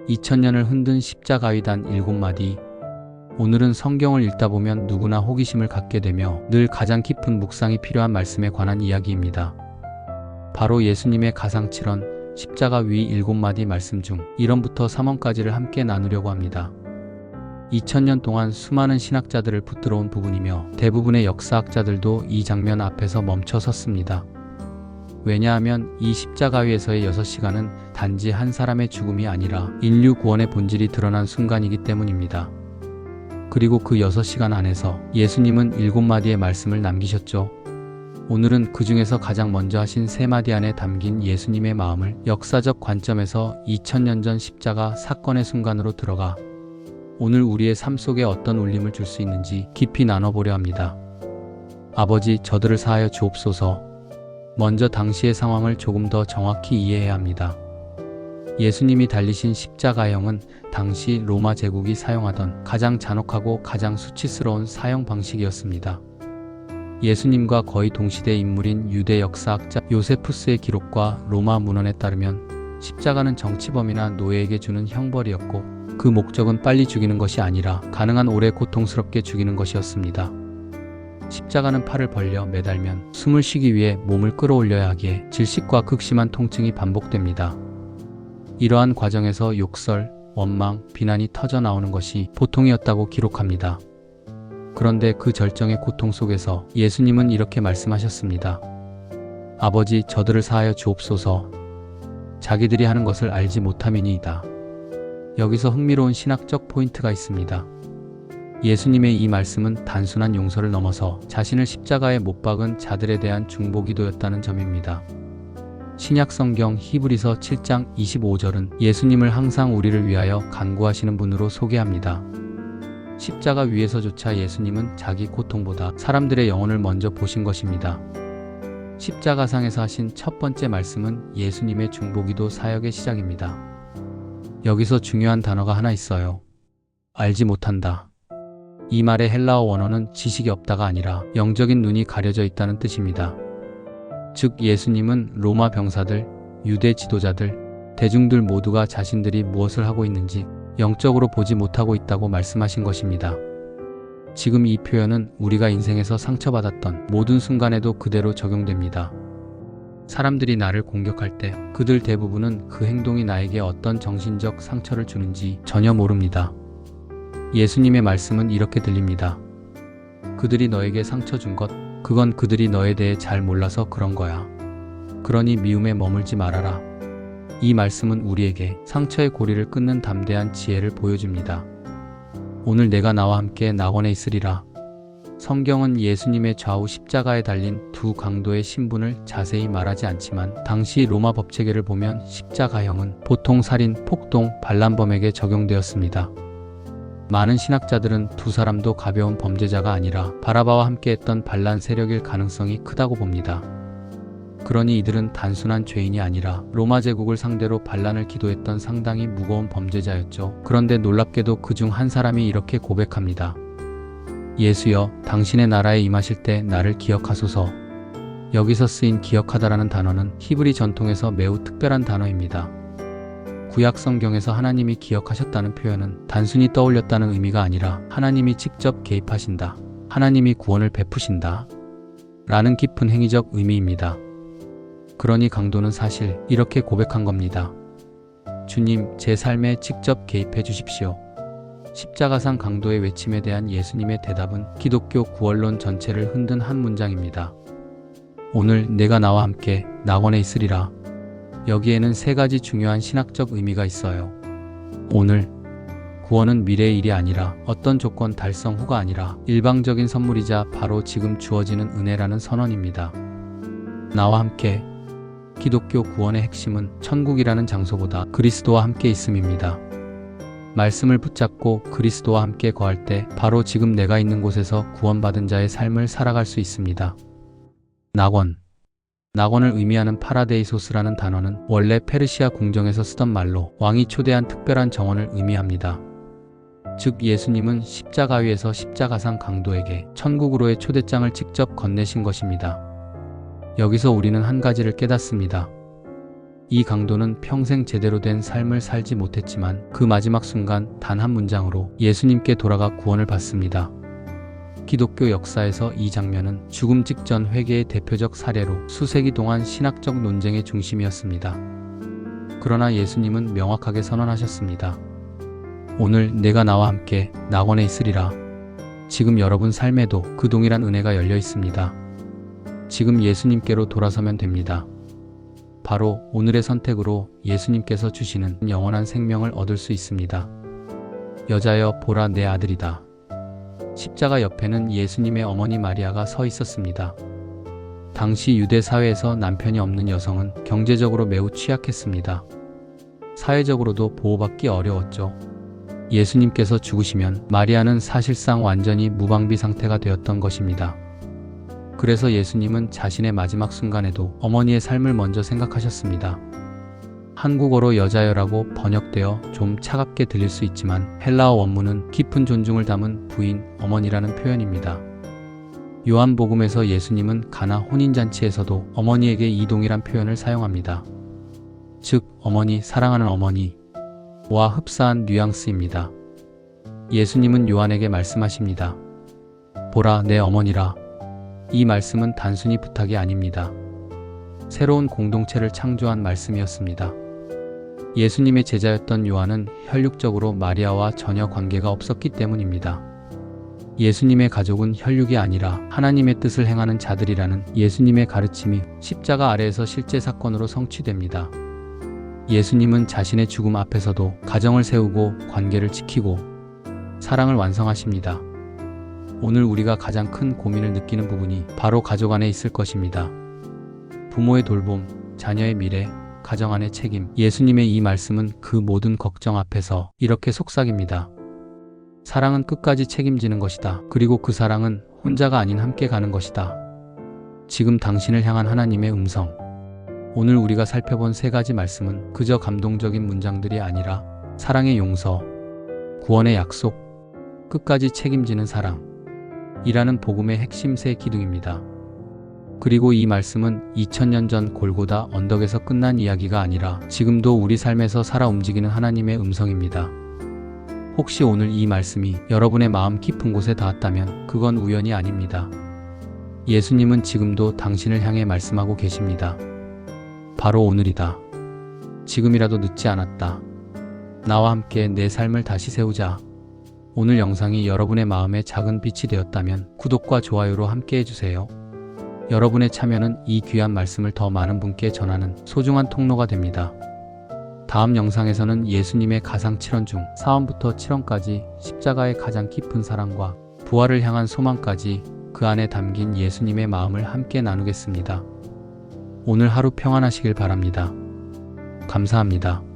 2000년을 흔든 십자가의 단 7마디. 오늘은 성경을 읽다 보면 누구나 호기심을 갖게 되며 늘 가장 깊은 묵상이 필요한 말씀에 관한 이야기입니다. 바로 예수님의 가상칠언 십자가 위 7마디 말씀 중 1원부터 3원까지를 함께 나누려고 합니다. 2000년 동안 수많은 신학자들을 붙들어온 부분이며 대부분의 역사학자들도 이 장면 앞에서 멈춰 섰습니다. 왜냐하면 이 십자가 위에서의 6시간은 단지 한 사람의 죽음이 아니라 인류 구원의 본질이 드러난 순간이기 때문입니다. 그리고 그 6시간 안에서 예수님은 7마디의 말씀을 남기셨죠. 오늘은 그 중에서 가장 먼저 하신 3마디 안에 담긴 예수님의 마음을 역사적 관점에서 2000년 전 십자가 사건의 순간으로 들어가 오늘 우리의 삶 속에 어떤 울림을 줄 수 있는지 깊이 나눠보려 합니다. 아버지, 저들을 사하여 주옵소서. 먼저 당시의 상황을 조금 더 정확히 이해해야 합니다. 예수님이 달리신 십자가형은 당시 로마 제국이 사용하던 가장 잔혹하고 가장 수치스러운 사형 방식이었습니다. 예수님과 거의 동시대 인물인 유대 역사학자 요세푸스의 기록과 로마 문헌에 따르면 십자가는 정치범이나 노예에게 주는 형벌이었고 그 목적은 빨리 죽이는 것이 아니라 가능한 오래 고통스럽게 죽이는 것이었습니다. 십자가는 팔을 벌려 매달면 숨을 쉬기 위해 몸을 끌어올려야 하기에 질식과 극심한 통증이 반복됩니다. 이러한 과정에서 욕설, 원망, 비난이 터져 나오는 것이 보통이었다고 기록합니다. 그런데 그 절정의 고통 속에서 예수님은 이렇게 말씀하셨습니다. 아버지, 저들을 사하여 주옵소서. 자기들이 하는 것을 알지 못함이니이다. 여기서 흥미로운 신학적 포인트가 있습니다. 예수님의 이 말씀은 단순한 용서를 넘어서 자신을 십자가에 못 박은 자들에 대한 중보기도였다는 점입니다. 신약 성경 히브리서 7장 25절은 예수님을 항상 우리를 위하여 간구하시는 분으로 소개합니다. 십자가 위에서조차 예수님은 자기 고통보다 사람들의 영혼을 먼저 보신 것입니다. 십자가상에서 하신 첫 번째 말씀은 예수님의 중보기도 사역의 시작입니다. 여기서 중요한 단어가 하나 있어요. 알지 못한다. 이 말의 헬라어 원어는 지식이 없다가 아니라 영적인 눈이 가려져 있다는 뜻입니다. 즉 예수님은 로마 병사들, 유대 지도자들, 대중들 모두가 자신들이 무엇을 하고 있는지 영적으로 보지 못하고 있다고 말씀하신 것입니다. 지금 이 표현은 우리가 인생에서 상처받았던 모든 순간에도 그대로 적용됩니다. 사람들이 나를 공격할 때 그들 대부분은 그 행동이 나에게 어떤 정신적 상처를 주는지 전혀 모릅니다. 예수님의 말씀은 이렇게 들립니다. 그들이 너에게 상처 준 것, 그건 그들이 너에 대해 잘 몰라서 그런 거야. 그러니 미움에 머물지 말아라. 이 말씀은 우리에게 상처의 고리를 끊는 담대한 지혜를 보여줍니다. 오늘 내가 나와 함께 낙원에 있으리라. 성경은 예수님의 좌우 십자가에 달린 두 강도의 신분을 자세히 말하지 않지만 당시 로마 법체계를 보면 십자가형은 보통 살인, 폭동, 반란범에게 적용되었습니다. 많은 신학자들은 두 사람도 가벼운 범죄자가 아니라 바라바와 함께했던 반란 세력일 가능성이 크다고 봅니다. 그러니 이들은 단순한 죄인이 아니라 로마 제국을 상대로 반란을 기도했던 상당히 무거운 범죄자였죠. 그런데 놀랍게도 그중 한 사람이 이렇게 고백합니다. 예수여, 당신의 나라에 임하실 때 나를 기억하소서. 여기서 쓰인 기억하다라는 단어는 히브리 전통에서 매우 특별한 단어입니다. 구약 성경에서 하나님이 기억하셨다는 표현은 단순히 떠올렸다는 의미가 아니라 하나님이 직접 개입하신다, 하나님이 구원을 베푸신다 라는 깊은 행위적 의미입니다. 그러니 강도는 사실 이렇게 고백한 겁니다. 주님, 제 삶에 직접 개입해 주십시오. 십자가상 강도의 외침에 대한 예수님의 대답은 기독교 구원론 전체를 흔든 한 문장입니다. 오늘 내가 나와 함께 낙원에 있으리라. 여기에는 3가지 중요한 신학적 의미가 있어요. 오늘, 구원은 미래의 일이 아니라 어떤 조건 달성 후가 아니라 일방적인 선물이자 바로 지금 주어지는 은혜라는 선언입니다. 나와 함께, 기독교 구원의 핵심은 천국이라는 장소보다 그리스도와 함께 있음입니다. 말씀을 붙잡고 그리스도와 함께 거할 때 바로 지금 내가 있는 곳에서 구원받은 자의 삶을 살아갈 수 있습니다. 낙원. 낙원을 의미하는 파라데이소스라는 단어는 원래 페르시아 궁정에서 쓰던 말로 왕이 초대한 특별한 정원을 의미합니다. 즉 예수님은 십자가 위에서 십자가상 강도에게 천국으로의 초대장을 직접 건네신 것입니다. 여기서 우리는 한 가지를 깨닫습니다. 이 강도는 평생 제대로 된 삶을 살지 못했지만 그 마지막 순간 단 한 문장으로 예수님께 돌아가 구원을 받습니다. 기독교 역사에서 이 장면은 죽음 직전 회개의 대표적 사례로 수세기 동안 신학적 논쟁의 중심이었습니다. 그러나 예수님은 명확하게 선언하셨습니다. 오늘 내가 나와 함께 낙원에 있으리라. 지금 여러분 삶에도 그 동일한 은혜가 열려 있습니다. 지금 예수님께로 돌아서면 됩니다. 바로 오늘의 선택으로 예수님께서 주시는 영원한 생명을 얻을 수 있습니다. 여자여 보라 내 아들이다. 십자가 옆에는 예수님의 어머니 마리아가 서 있었습니다. 당시 유대 사회에서 남편이 없는 여성은 경제적으로 매우 취약했습니다. 사회적으로도 보호받기 어려웠죠. 예수님께서 죽으시면 마리아는 사실상 완전히 무방비 상태가 되었던 것입니다. 그래서 예수님은 자신의 마지막 순간에도 어머니의 삶을 먼저 생각하셨습니다. 한국어로 여자여라고 번역되어 좀 차갑게 들릴 수 있지만 헬라어 원문은 깊은 존중을 담은 부인, 어머니라는 표현입니다. 요한복음에서 예수님은 가나 혼인잔치에서도 어머니에게 이 동일한 표현을 사용합니다. 즉, 어머니, 사랑하는 어머니와 흡사한 뉘앙스입니다. 예수님은 요한에게 말씀하십니다. 보라, 내 어머니라. 이 말씀은 단순히 부탁이 아닙니다. 새로운 공동체를 창조한 말씀이었습니다. 예수님의 제자였던 요한은 혈육적으로 마리아와 전혀 관계가 없었기 때문입니다. 예수님의 가족은 혈육이 아니라 하나님의 뜻을 행하는 자들이라는 예수님의 가르침이 십자가 아래에서 실제 사건으로 성취됩니다. 예수님은 자신의 죽음 앞에서도 가정을 세우고 관계를 지키고 사랑을 완성하십니다. 오늘 우리가 가장 큰 고민을 느끼는 부분이 바로 가족 안에 있을 것입니다. 부모의 돌봄, 자녀의 미래, 가정 안의 책임. 예수님의 이 말씀은 그 모든 걱정 앞에서 이렇게 속삭입니다. 사랑은 끝까지 책임지는 것이다. 그리고 그 사랑은 혼자가 아닌 함께 가는 것이다. 지금 당신을 향한 하나님의 음성. 오늘 우리가 살펴본 세 가지 말씀은 그저 감동적인 문장들이 아니라 사랑의 용서, 구원의 약속, 끝까지 책임지는 사랑 이라는 복음의 핵심 세 기둥입니다. 그리고 이 말씀은 2000년 전 골고다 언덕에서 끝난 이야기가 아니라 지금도 우리 삶에서 살아 움직이는 하나님의 음성입니다. 혹시 오늘 이 말씀이 여러분의 마음 깊은 곳에 닿았다면 그건 우연이 아닙니다. 예수님은 지금도 당신을 향해 말씀하고 계십니다. 바로 오늘이다. 지금이라도 늦지 않았다. 나와 함께 내 삶을 다시 세우자. 오늘 영상이 여러분의 마음에 작은 빛이 되었다면 구독과 좋아요로 함께 해주세요. 여러분의 참여는 이 귀한 말씀을 더 많은 분께 전하는 소중한 통로가 됩니다. 다음 영상에서는 예수님의 가상 7원 중 4원부터 7원까지 십자가의 가장 깊은 사랑과 부활을 향한 소망까지 그 안에 담긴 예수님의 마음을 함께 나누겠습니다. 오늘 하루 평안하시길 바랍니다. 감사합니다.